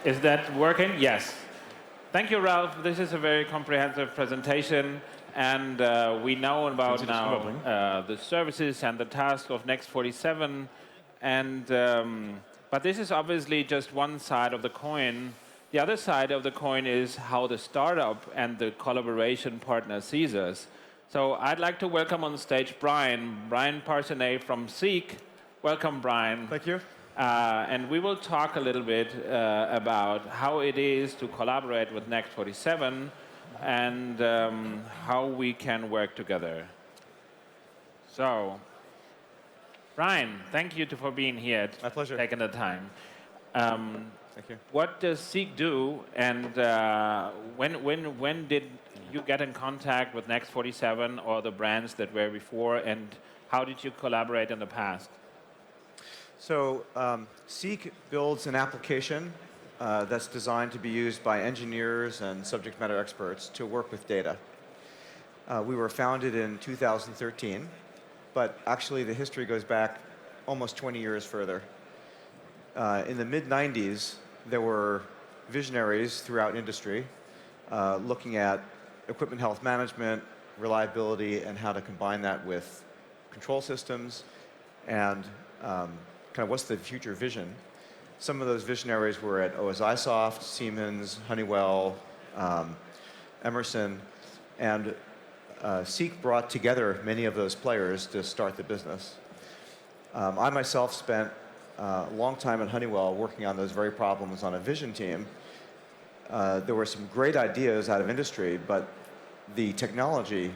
Is that working? Yes. Thank you, Ralph. This is a very comprehensive presentation. And we know about now the services and the task of next47. And, but this is obviously just one side of the coin. The other side of the coin is how the startup and the collaboration partner sees us. So I'd like to welcome on stage Brian Parsenet from Seek. Welcome, Brian. Thank you. And we will talk a little bit about how it is to collaborate with next47 and how we can work together. So, Brian, thank you for being here. My pleasure. Taking the time. Thank you. What does Seek do, and when did you get in contact with next47 or the brands that were before, and how did you collaborate in the past? So Seek builds an application that's designed to be used by engineers and subject matter experts to work with data. We were founded in 2013, but actually the history goes back almost 20 years further. In the mid-90s, there were visionaries throughout industry looking at equipment health management, reliability, and how to combine that with control systems, and kind of what's the future vision. Some of those visionaries were at OSIsoft, Siemens, Honeywell, Emerson, and Seek brought together many of those players to start the business. I myself spent a long time at Honeywell working on those very problems on a vision team. There were some great ideas out of industry, but the technology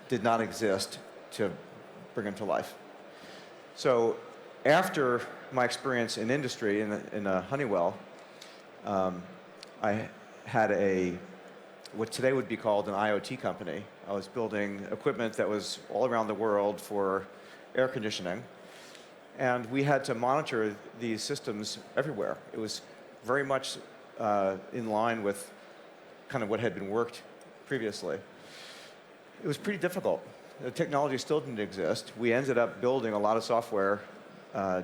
did not exist to bring them to life. So after my experience in industry, in Honeywell, I had what today would be called an IoT company. I was building equipment that was all around the world for air conditioning. And we had to monitor these systems everywhere. It was very much in line with kind of what had been worked previously. It was pretty difficult. The technology still didn't exist. We ended up building a lot of software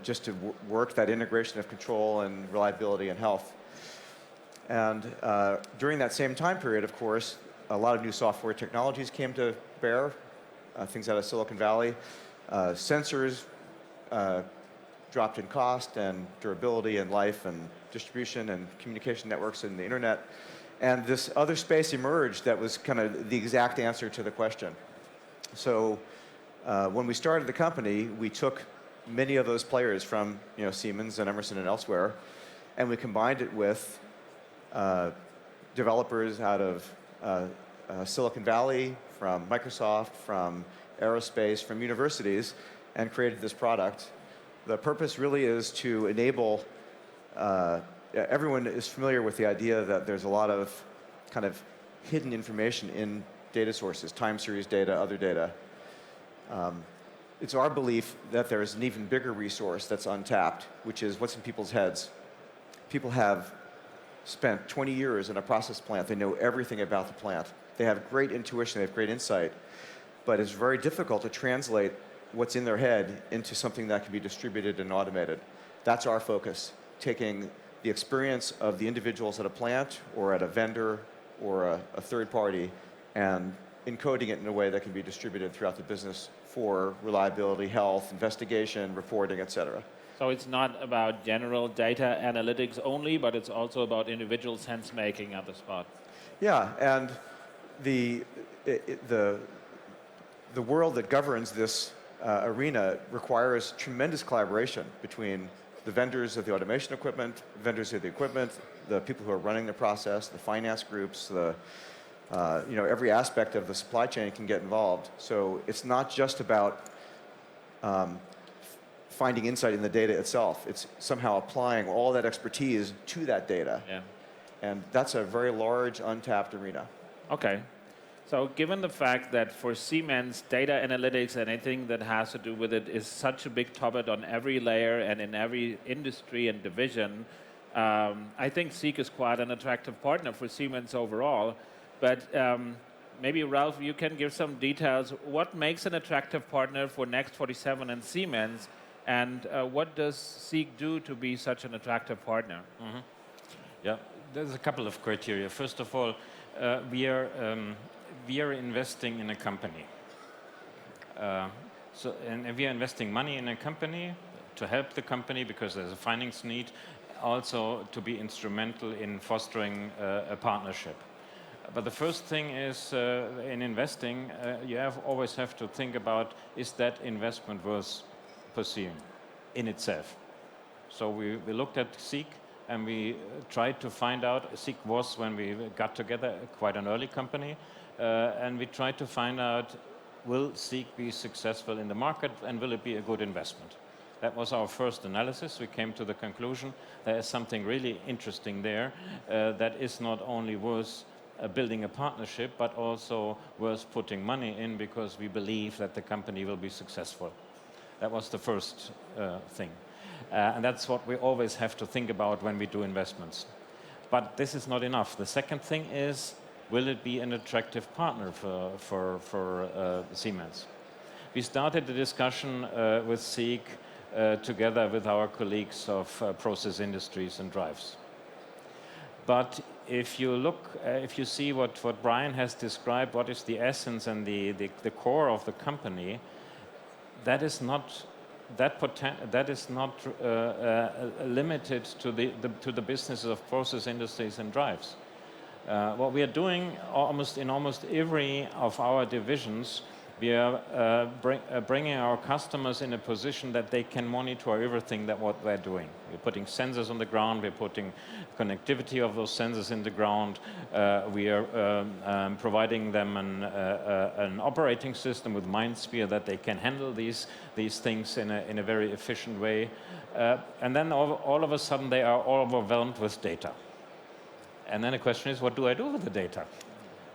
just to work that integration of control and reliability and health. And during that same time period, of course, a lot of new software technologies came to bear, things out of Silicon Valley. Sensors dropped in cost and durability and life and distribution and communication networks and the internet. And this other space emerged that was kind of the exact answer to the question. So when we started the company, we took many of those players from Siemens and Emerson and elsewhere, and we combined it with developers out of Silicon Valley, from Microsoft, from aerospace, from universities, and created this product. The purpose really is to enable, everyone is familiar with the idea that there's a lot of kind of hidden information in data sources, time series data, other data. It's our belief that there's an even bigger resource that's untapped, which is what's in people's heads. People have spent 20 years in a process plant. They know everything about the plant. They have great intuition, they have great insight, but it's very difficult to translate what's in their head into something that can be distributed and automated. That's our focus, taking the experience of the individuals at a plant or at a vendor or a third party and encoding it in a way that can be distributed throughout the business for reliability, health, investigation, reporting, et cetera. So it's not about general data analytics only, but it's also about individual sense making at the spot. Yeah, and the world that governs this arena requires tremendous collaboration between the vendors of the automation equipment, vendors of the equipment, the people who are running the process, the finance groups, every aspect of the supply chain can get involved. So it's not just about finding insight in the data itself. It's somehow applying all that expertise to that data. Yeah. And that's a very large, untapped arena. Okay. So given the fact that for Siemens, data analytics and anything that has to do with it is such a big topic on every layer and in every industry and division, I think Seek is quite an attractive partner for Siemens overall. But maybe, Ralph, you can give some details. What makes an attractive partner for next47 and Siemens, and what does Seek do to be such an attractive partner? Mm-hmm. Yeah, there's a couple of criteria. First of all, we are investing in a company. And we are investing money in a company to help the company because there's a finance need, also to be instrumental in fostering a partnership. But the first thing is in investing, you always have to think about, is that investment worth pursuing in itself? So we looked at Seek and we tried to find out, Seek was, when we got together, quite an early company, and we tried to find out, will Seek be successful in the market and will it be a good investment? That was our first analysis. We came to the conclusion there is something really interesting there that is not only worth building a partnership, but also worth putting money in because we believe that the company will be successful. That was the first thing. And that's what we always have to think about when we do investments. But this is not enough. The second thing is, will it be an attractive partner for Siemens? We started the discussion with Seek together with our colleagues of process industries and drives. But if you look, if you see what Brian has described, what is the essence and the core of the company, that is not limited to the businesses of process industries and drives. What we are doing in almost every of our divisions, we are bringing our customers in a position that they can monitor everything that what they're doing. We're putting sensors on the ground, we're putting connectivity of those sensors in the ground, we are providing them an operating system with MindSphere that they can handle these things in a very efficient way. And then all of a sudden they are all overwhelmed with data. And then the question is, what do I do with the data?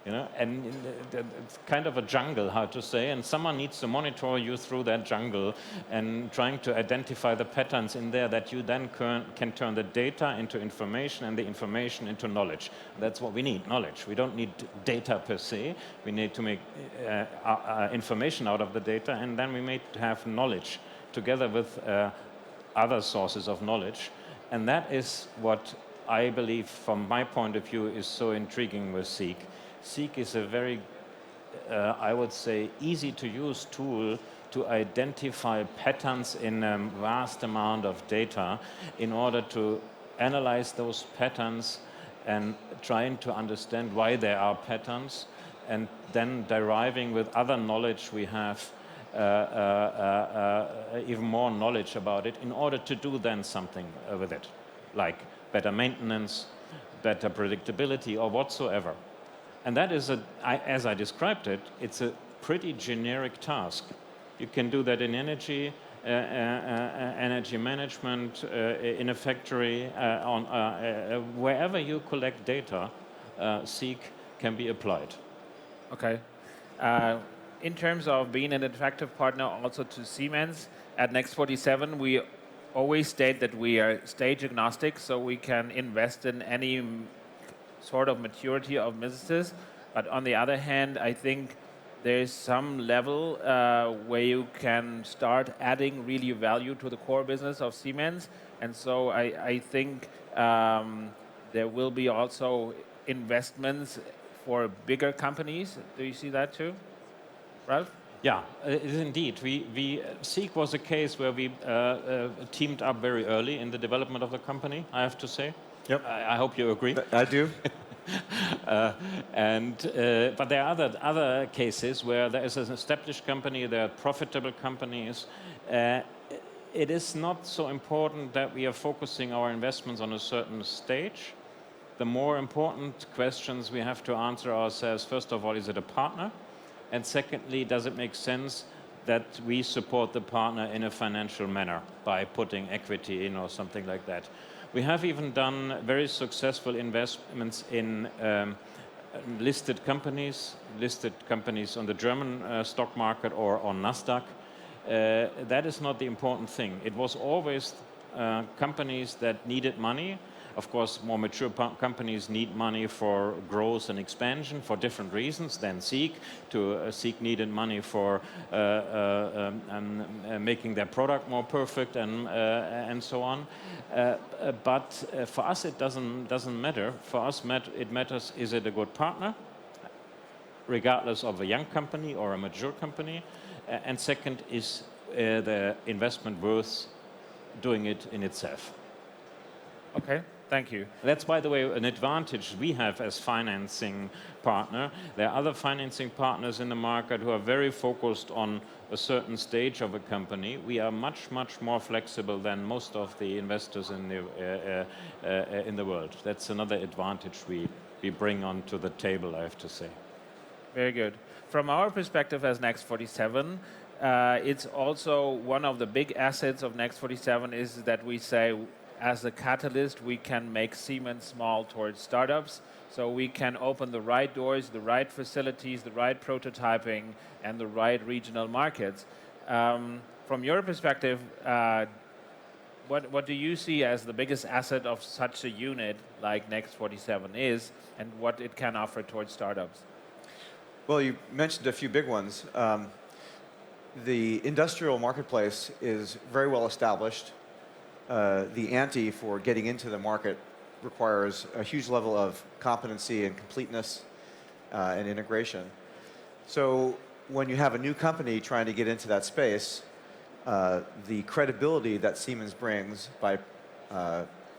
You know, and it's kind of a jungle, how to say, and someone needs to monitor you through that jungle and trying to identify the patterns in there that you then can turn the data into information and the information into knowledge. That's what we need, knowledge. We don't need data per se. We need to make information out of the data, and then we may have knowledge together with other sources of knowledge. And that is what I believe, from my point of view, is so intriguing with Seek. Seek is a very, I would say, easy-to-use tool to identify patterns in a vast amount of data in order to analyze those patterns and trying to understand why there are patterns, and then deriving with other knowledge we have even more knowledge about it in order to do then something with it, like better maintenance, better predictability, or whatsoever. And that is, as I described it, it's a pretty generic task. You can do that in energy, energy management, in a factory, wherever you collect data, Seek can be applied. Okay. In terms of being an attractive partner also to Siemens, at next47, we always state that we are stage agnostic, so we can invest in any sort of maturity of businesses. But on the other hand, I think there's some level where you can start adding really value to the core business of Siemens. And so I think there will be also investments for bigger companies. Do you see that too, Ralph? Yeah, it is indeed. Seek was a case where we teamed up very early in the development of the company, I have to say. Yep. I hope you agree. I do. But there are other cases where there is an established company, there are profitable companies. It is not so important that we are focusing our investments on a certain stage. The more important questions we have to answer ourselves, first of all, is it a partner? And secondly, does it make sense that we support the partner in a financial manner by putting equity in or something like that? We have even done very successful investments in listed companies on the German stock market or on Nasdaq. That is not the important thing. It was always companies that needed money Of course, more mature companies need money for growth and expansion for different reasons than Seek. Seek needed money for making their product more perfect and so on. But for us, it doesn't matter. For us, it matters, is it a good partner, regardless of a young company or a mature company? And second, is the investment worth doing it in itself? Okay, thank you. That's, by the way, an advantage we have as financing partner. There are other financing partners in the market who are very focused on a certain stage of a company. We are much, much more flexible than most of the investors in the world. That's another advantage we bring onto the table, I have to say. Very good. From our perspective as next47, it's also one of the big assets of next47 is that we say, as a catalyst, we can make Siemens small towards startups. So we can open the right doors, the right facilities, the right prototyping, and the right regional markets. From your perspective, what do you see as the biggest asset of such a unit like next47 is, and what it can offer towards startups? Well, you mentioned a few big ones. The industrial marketplace is very well established. The ante for getting into the market requires a huge level of competency and completeness and integration. So when you have a new company trying to get into that space, the credibility that Siemens brings by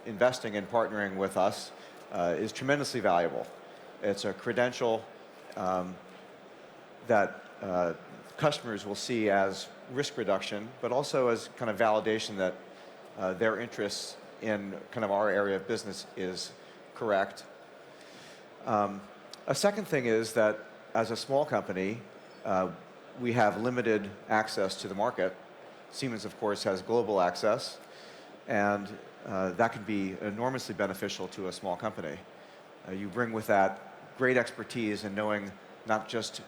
investing and partnering with us is tremendously valuable. It's a credential that customers will see as risk reduction, but also as kind of validation that their interests in kind of our area of business is correct. A second thing is that as a small company, we have limited access to the market. Siemens, of course, has global access, and that can be enormously beneficial to a small company. You bring with that great expertise in knowing not just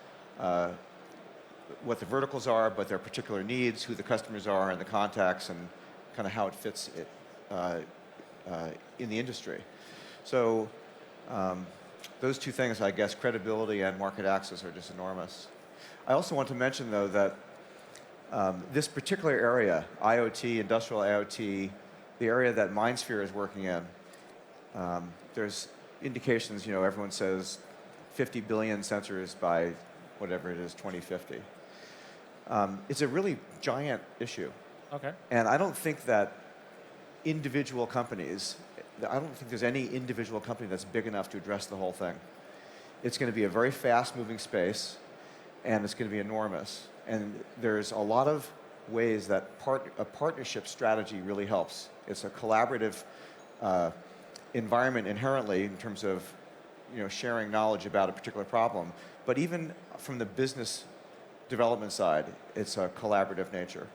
what the verticals are, but their particular needs, who the customers are, and the contacts, and kind of how it fits in the industry. So those two things, I guess, credibility and market access, are just enormous. I also want to mention, though, that this particular area, IoT, industrial IoT, the area that MindSphere is working in, there's indications, everyone says 50 billion sensors by whatever it is, 2050. It's a really giant issue. Okay. And I don't think that individual companies, I don't think there's any individual company that's big enough to address the whole thing. It's going to be a very fast-moving space, and it's going to be enormous. And there's a lot of ways that a partnership strategy really helps. It's a collaborative environment inherently in terms of sharing knowledge about a particular problem. But even from the business development side, it's a collaborative nature.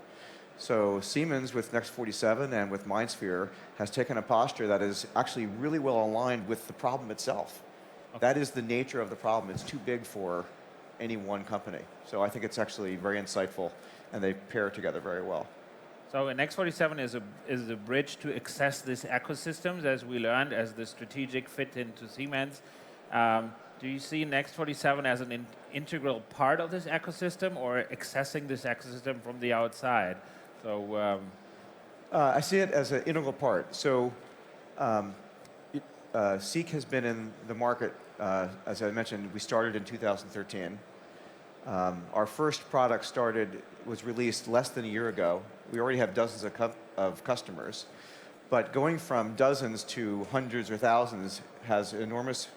So Siemens with next47 and with MindSphere has taken a posture that is actually really well aligned with the problem itself. Okay. That is the nature of the problem. It's too big for any one company. So I think it's actually very insightful, and they pair together very well. So next47 is a bridge to access these ecosystems, as we learned, as the strategic fit into Siemens. Do you see next47 as an integral part of this ecosystem, or accessing this ecosystem from the outside? So I see it as an integral part. So Seek has been in the market, as I mentioned, we started in 2013. Our first product was released less than a year ago. We already have dozens of customers. But going from dozens to hundreds or thousands has enormous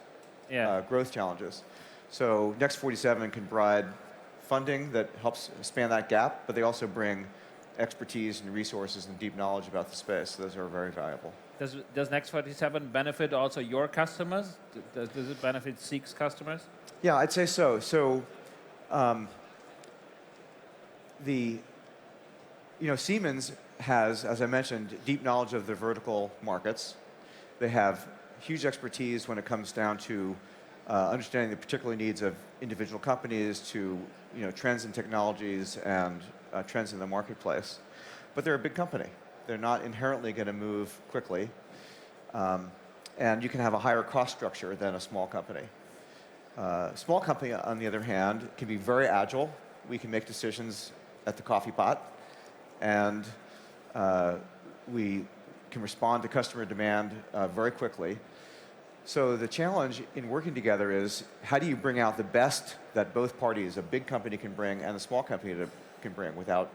growth challenges. So next47 can provide funding that helps span that gap, but they also bring expertise and resources and deep knowledge about the space. Those are very valuable. Does next47 benefit also your customers? Does it benefit Seek's customers? Yeah, I'd say so. So Siemens has, as I mentioned, deep knowledge of the vertical markets. They have huge expertise when it comes down to understanding the particular needs of individual companies, to trends in technologies and trends in the marketplace. But they're a big company. They're not inherently going to move quickly. and you can have a higher cost structure than a small company. Small company, on the other hand, can be very agile. We can make decisions at the coffee pot, and we can respond to customer demand very quickly. So the challenge in working together is, how do you bring out the best that both parties, a big company can bring and a small company can bring, without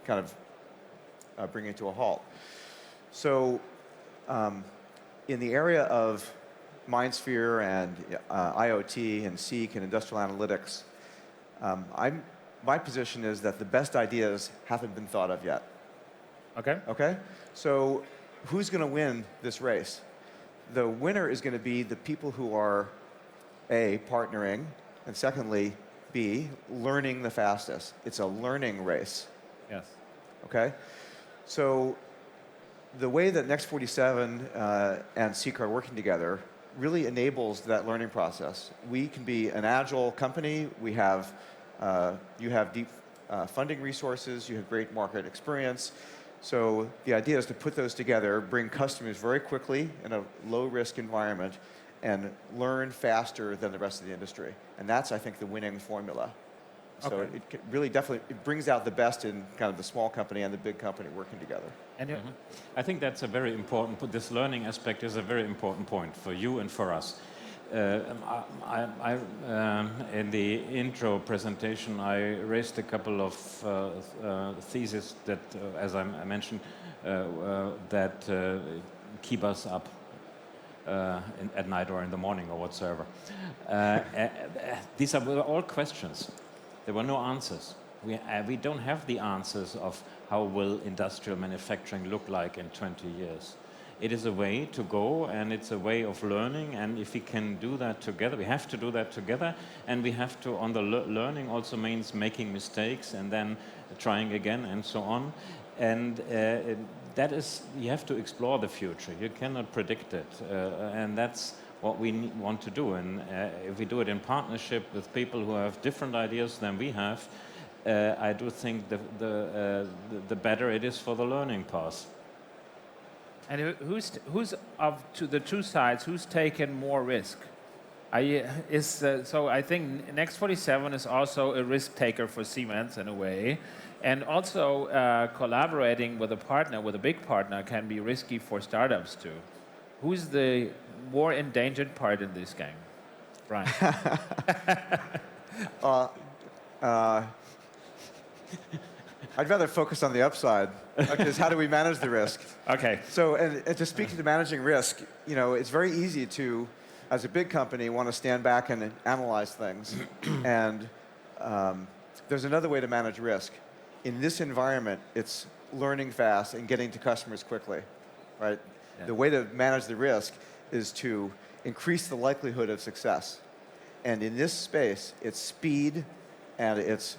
kind of bringing it to a halt? So in the area of MindSphere and IoT and Seek and industrial analytics, my position is that the best ideas haven't been thought of yet. Okay. Okay? So who's going to win this race? The winner is going to be the people who are, A, partnering, and secondly, B, learning the fastest. It's a learning race. Yes. Okay? So the way that next47 and Seek are working together really enables that learning process. We can be an agile company. We have, you have deep funding resources. You have great market experience. So the idea is to put those together, bring customers very quickly in a low-risk environment, and learn faster than the rest of the industry. And that's, I think, the winning formula. So Okay. it really definitely it brings out the best in kind of the small company and the big company working together. And I think that's a very important, this learning aspect is a very important point for you and for us. In the intro presentation, I raised a couple of theses that, as I mentioned, that keep us up at night or in the morning or whatsoever. These are all questions. There were no answers. We don't have the answers of how will industrial manufacturing look like in 20 years. It is a way to go, and it's a way of learning, and if we can do that together, we have to do that together, and we have to, on the learning also means making mistakes and then trying again and so on. And that is, you have to explore the future. You cannot predict it, and that's what we want to do. And if we do it in partnership with people who have different ideas than we have, I do think the better it is for the learning path. And who's of to the two sides? Who's taken more risk? So I think next47 is also a risk taker for Siemens in a way, and also collaborating with a partner, with a big partner, can be risky for startups too. Who's the more endangered part in this game, Brian? I'd rather focus on the upside, because how do we manage the risk? Okay. So, and to speak to managing risk, you know, it's very easy to, as a big company, want to stand back and analyze things. And there's another way to manage risk. In this environment, it's learning fast and getting to customers quickly, right? Yeah. The way to manage the risk is to increase the likelihood of success. And in this space, it's speed and it's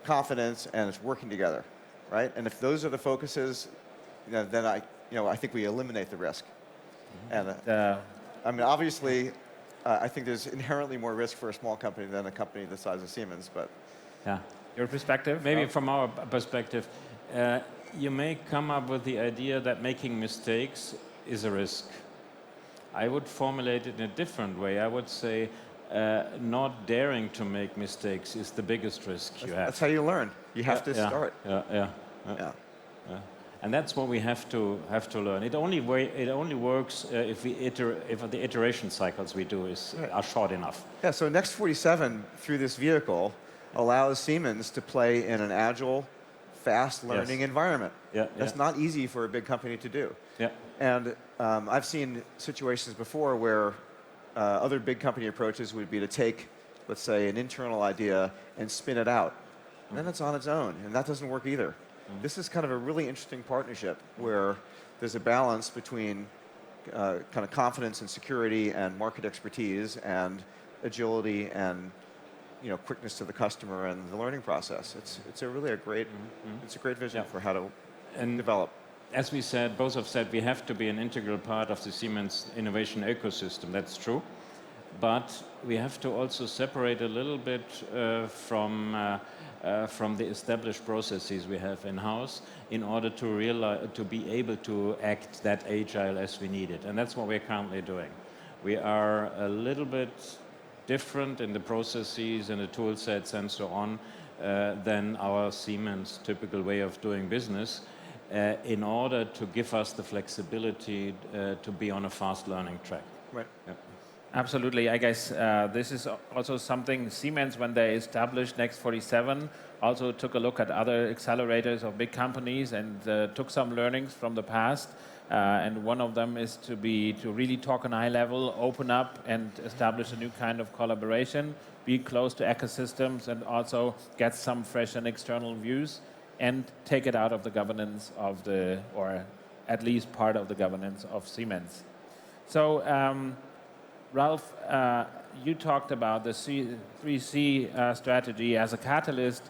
confidence and it's working together, right? And if those are the focuses, you know, then I think we eliminate the risk. And I mean, obviously, I think there's inherently more risk for a small company than a company the size of Siemens, but yeah. Your perspective? Maybe from our perspective, you may come up with the idea that making mistakes is a risk. I would formulate it in a different way. I would say not daring to make mistakes is the biggest risk you have. That's how you learn. You have to start. Yeah. And that's what we have to learn. It only works if the iteration cycles we do are short enough. Yeah. So next47 through this vehicle allows Siemens to play in an agile, fast learning environment. That's not easy for a big company to do. Yeah. And I've seen situations before where other big company approaches would be to take, let's say, an internal idea and spin it out. And then it's on its own, and that doesn't work either. This is kind of a really interesting partnership where there's a balance between kind of confidence and security and market expertise and agility and quickness to the customer and the learning process. It's a really great vision for how to develop. As we said, both have said, we have to be an integral part of the Siemens innovation ecosystem. That's true. but we have to also separate a little bit from the established processes we have in-house in order to be able to act that agile as we need it. And that's what we're currently doing. We are a little bit different in the processes and the tool sets and so on than our Siemens typical way of doing business in order to give us the flexibility to be on a fast learning track. Right. Yep. Absolutely. I guess this is also something Siemens, when they established Next47, also took a look at other accelerators of big companies and took some learnings from the past. And one of them is to really talk on a high level, open up and establish a new kind of collaboration, be close to ecosystems and also get some fresh and external views and take it out of the governance of or at least part of the governance of Siemens. So, Ralph, you talked about the 3C strategy as a catalyst.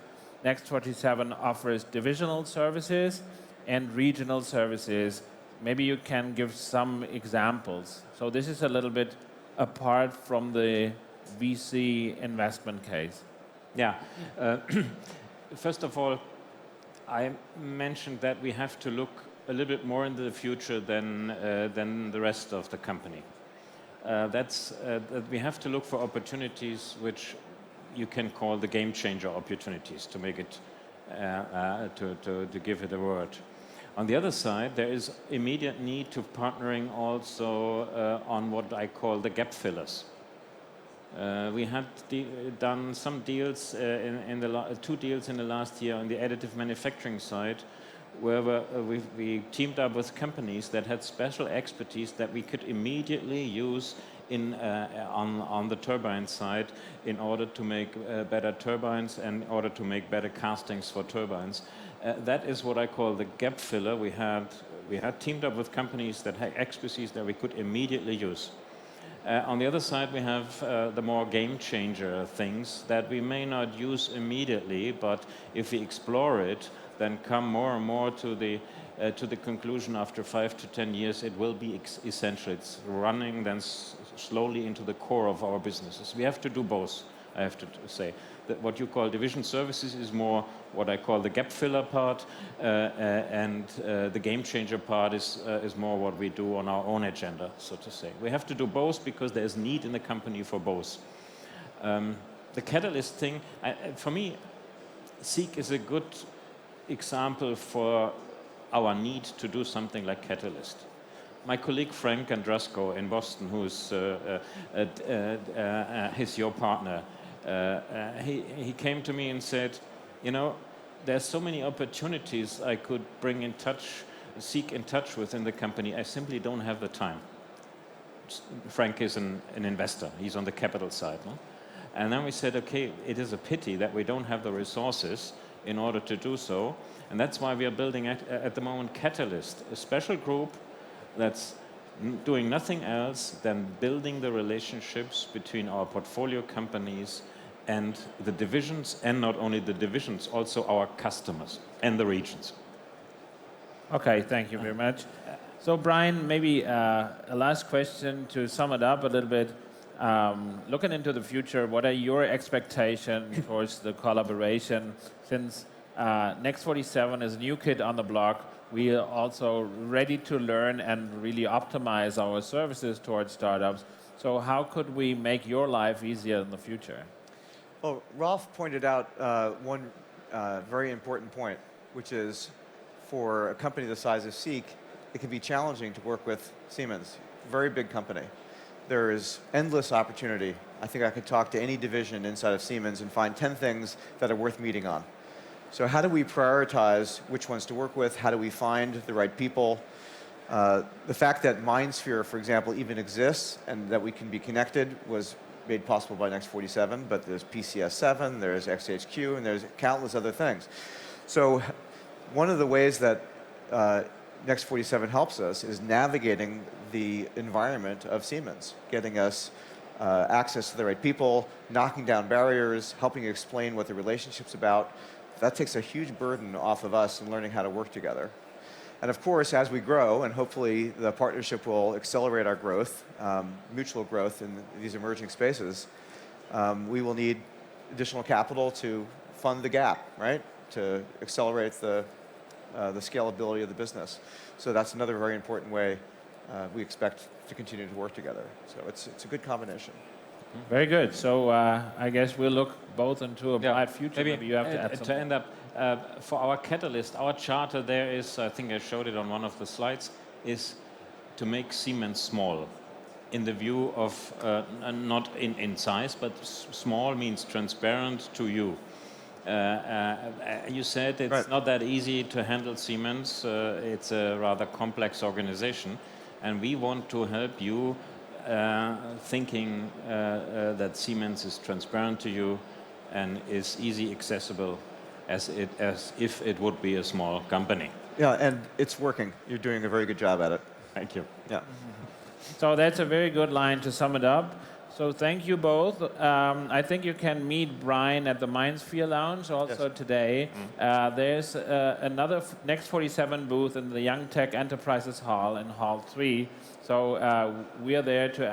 Next47 offers divisional services and regional services. Maybe you can give some examples. So this is a little bit apart from the VC investment case. Yeah. First of all, I mentioned that we have to look a little bit more into the future than the rest of the company. That we have to look for opportunities which you can call the game changer opportunities, to make it to give it a word. On the other side, there is immediate need to partnering also on what I call the gap fillers. We had done some deals, two deals in the last year on the additive manufacturing side, where we teamed up with companies that had special expertise that we could immediately use on the turbine side in order to make better turbines and in order to make better castings for turbines. That is what I call the gap filler. We had teamed up with companies that had expertise that we could immediately use. On the other side, we have the more game changer things that we may not use immediately, but if we explore it, then come more and more to the conclusion after 5 to 10 years, it will be essential. It's running then slowly into the core of our businesses. We have to do both, I have to say. That what you call division services is more what I call the gap filler part, and the game changer part is more what we do on our own agenda, so to say. We have to do both because there is need in the company for both. The catalyst thing, for me, Seek is a good example for our need to do something like Catalyst. My colleague Frank Andrasco in Boston, who's your partner, he came to me and said, you know, there's so many opportunities I could bring in touch, Seek in touch with in the company. I simply don't have the time. Frank is an investor. He's on the capital side. No? And then we said, okay, it is a pity that we don't have the resources in order to do so. And that's why we are building at the moment Catalyst, a special group that's doing nothing else than building the relationships between our portfolio companies and the divisions, and not only the divisions, also our customers and the regions. Okay, thank you very much. So Brian, maybe a last question to sum it up a little bit. Looking into the future, what are your expectations towards the collaboration? Since Next47 is a new kid on the block, we are also ready to learn and really optimize our services towards startups. So how could we make your life easier in the future? Well, Ralph pointed out one very important point, which is for a company the size of Seek, it can be challenging to work with Siemens, very big company. There is endless opportunity. I think I could talk to any division inside of Siemens and find 10 things that are worth meeting on. So how do we prioritize which ones to work with? How do we find the right people? The fact that MindSphere, for example, even exists and that we can be connected was made possible by Next47, but there's PCS7, there's XHQ, and there's countless other things. So one of the ways that Next47 helps us is navigating the environment of Siemens, getting us access to the right people, knocking down barriers, helping explain what the relationship's about. That takes a huge burden off of us in learning how to work together. And of course, as we grow, and hopefully the partnership will accelerate our growth, mutual growth in these emerging spaces, we will need additional capital to fund the gap, right? To accelerate the scalability of the business. So that's another very important way we expect to continue to work together. So it's a good combination. Very good. So I guess we'll look both into a bright future. Maybe you have to add something. To end up, for our catalyst, our charter there is, I think I showed it on one of the slides, is to make Siemens small. In the view of, not in size, but small means transparent to you. You said it's not that easy to handle Siemens. It's a rather complex organization. And we want to help you thinking that Siemens is transparent to you and is easy accessible as if it would be a small company. Yeah, and it's working. You're doing a very good job at it. Thank you. Yeah. So that's a very good line to sum it up. So thank you both. I think you can meet Brian at the Mindsphere Lounge also today. There's another Next47 booth in the Young Tech Enterprises Hall in Hall 3. So we are there to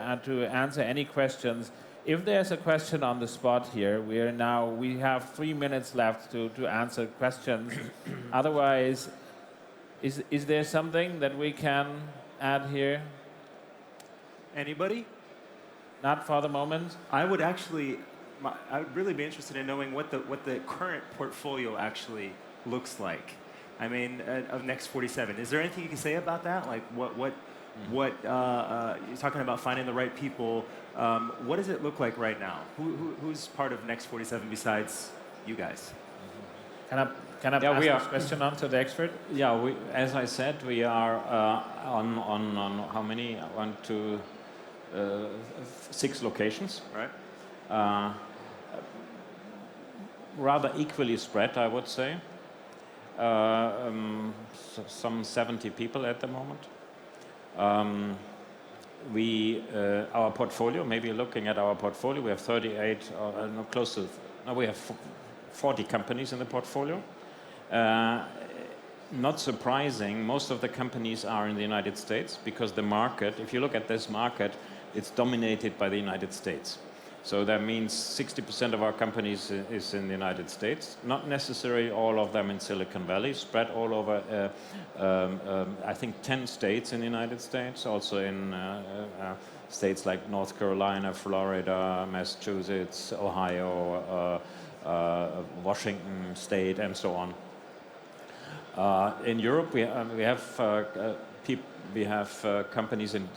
answer any questions. If there's a question on the spot here, we have 3 minutes left to answer questions. Otherwise, is there something that we can add here? Anybody? Not for the moment. I would really be interested in knowing what the current portfolio actually looks like. I mean, of Next47. Is there anything you can say about that? Like what you're talking about finding the right people. What does it look like right now? Who's part of Next47 besides you guys? Can I pass this question on to the expert? Yeah, as I said, we are on how many? 1, 2, 6 locations. Right. Rather equally spread, I would say. Some 70 people at the moment. Our portfolio, maybe looking at our portfolio, we have 38, we have 40 companies in the portfolio. Not surprising, most of the companies are in the United States because the market, if you look at this market, it's dominated by the United States. So that means 60% of our companies is in the United States. Not necessarily all of them in Silicon Valley, spread all over, I think, 10 states in the United States, also in states like North Carolina, Florida, Massachusetts, Ohio, Washington State, and so on. In Europe, we have companies in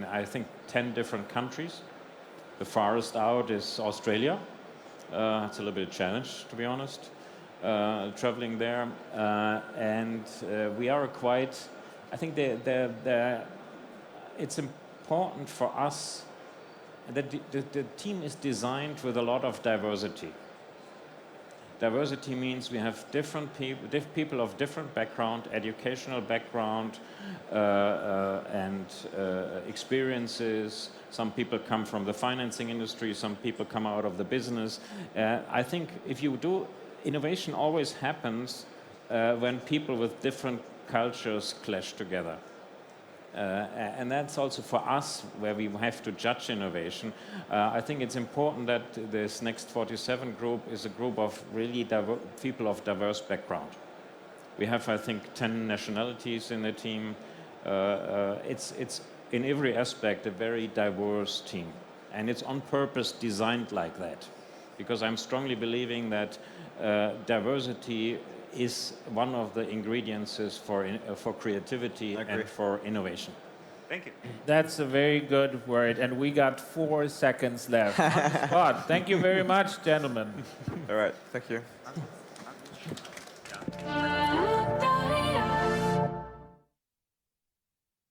I think 10 different countries. The farthest out is Australia. It's a little bit of a challenge, to be honest, traveling there. And we are quite. I think it's important for us that the team is designed with a lot of diversity. Diversity means we have different people of different background, educational background, and experiences. Some people come from the financing industry, some people come out of the business. I think if you do, innovation always happens when people with different cultures clash together. And that's also for us where we have to judge innovation. I think it's important that this Next47 group is a group of really people of diverse background. We have, I think, 10 nationalities in the team. It's in every aspect a very diverse team. And it's on purpose designed like that. Because I'm strongly believing that diversity is one of the ingredients for creativity and for innovation. Thank you. That's a very good word, and we got 4 seconds left. On the spot. Thank you very much, gentlemen. All right, thank you.